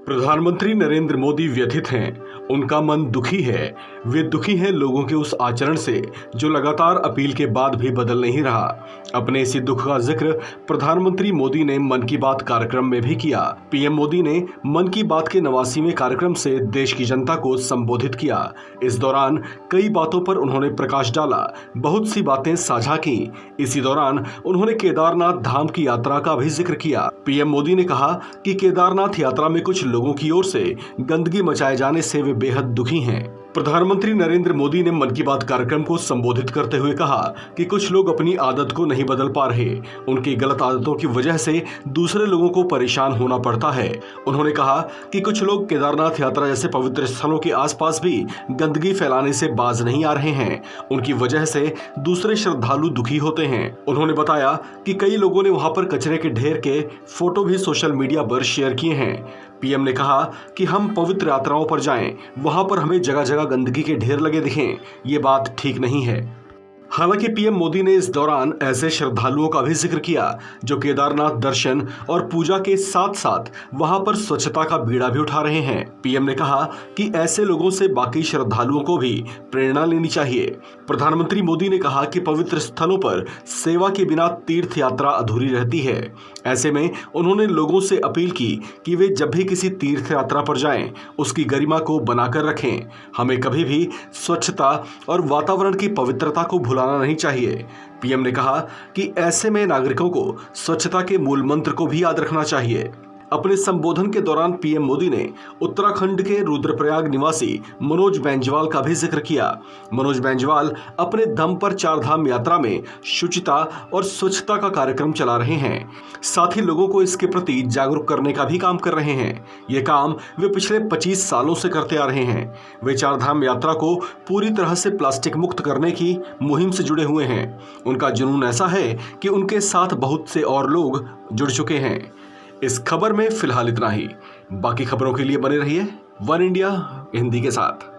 प्रधानमंत्री नरेंद्र मोदी व्यथित हैं, उनका मन दुखी है। वे दुखी हैं लोगों के उस आचरण से जो लगातार अपील के बाद भी बदल नहीं रहा। अपने इसी दुख का जिक्र प्रधानमंत्री मोदी ने मन की बात कार्यक्रम में भी किया। पीएम मोदी ने मन की बात के 89वें कार्यक्रम से देश की जनता को संबोधित किया। इस दौरान कई बातों पर उन्होंने प्रकाश डाला, बहुत सी बातें साझा की। इसी दौरान उन्होंने केदारनाथ धाम की यात्रा का भी जिक्र किया। पीएम मोदी ने कहा कि केदारनाथ यात्रा में कुछ लोगों की ओर से गंदगी मचाए जाने से वे बेहद दुखी हैं। प्रधानमंत्री नरेंद्र मोदी ने मन की बात कार्यक्रम को संबोधित करते हुए कहा कि कुछ लोग अपनी आदत को नहीं बदल पा रहे। उनकी गलत आदतों की वजह से दूसरे लोगों को परेशान होना पड़ता है। उन्होंने कहा कि कुछ लोग केदारनाथ यात्रा जैसे पवित्र स्थलों के आसपास भी गंदगी फैलाने से बाज नहीं आ रहे हैं। उनकी वजह से दूसरे श्रद्धालु दुखी होते हैं। उन्होंने बताया कि कई लोगों ने वहां पर कचरे के ढेर के फोटो भी सोशल मीडिया पर शेयर किए हैं। पीएम ने कहा कि हम पवित्र यात्राओं पर जाएं, वहां पर हमें जगह जगह गंदगी के ढेर लगे दिखें। ये बात ठीक नहीं है। हालांकि पीएम मोदी ने इस दौरान ऐसे श्रद्धालुओं का भी जिक्र किया जो केदारनाथ दर्शन और पूजा के साथ साथ वहां पर स्वच्छता का बीड़ा भी उठा रहे हैं। पीएम ने कहा कि ऐसे लोगों से बाकी श्रद्धालुओं को भी प्रेरणा लेनी चाहिए। प्रधानमंत्री मोदी ने कहा कि पवित्र स्थलों पर सेवा के बिना तीर्थ यात्रा अधूरी रहती है। ऐसे में उन्होंने लोगों से अपील की कि वे जब भी किसी तीर्थ यात्रा पर जाएं, उसकी गरिमा को बनाकर रखें। हमें कभी भी स्वच्छता और वातावरण की पवित्रता को भुलाना नहीं चाहिए। पीएम ने कहा कि ऐसे में नागरिकों को स्वच्छता के मूल मंत्र को भी याद रखना चाहिए। अपने संबोधन के दौरान पीएम मोदी ने उत्तराखंड के रुद्रप्रयाग निवासी मनोज बेंजवाल का भी जिक्र किया। मनोज बेंजवाल अपने दम पर चारधाम यात्रा में शुचिता और स्वच्छता का कार्यक्रम चला रहे हैं। साथ ही लोगों को इसके प्रति जागरूक करने का भी काम कर रहे हैं। ये काम वे पिछले 25 सालों से करते आ रहे हैं। वे चारधाम यात्रा को पूरी तरह से प्लास्टिक मुक्त करने की मुहिम से जुड़े हुए हैं। उनका जुनून ऐसा है कि उनके साथ बहुत से और लोग जुड़ चुके हैं। इस खबर में फिलहाल इतना ही। बाकी खबरों के लिए बने रहिए वन इंडिया हिंदी के साथ।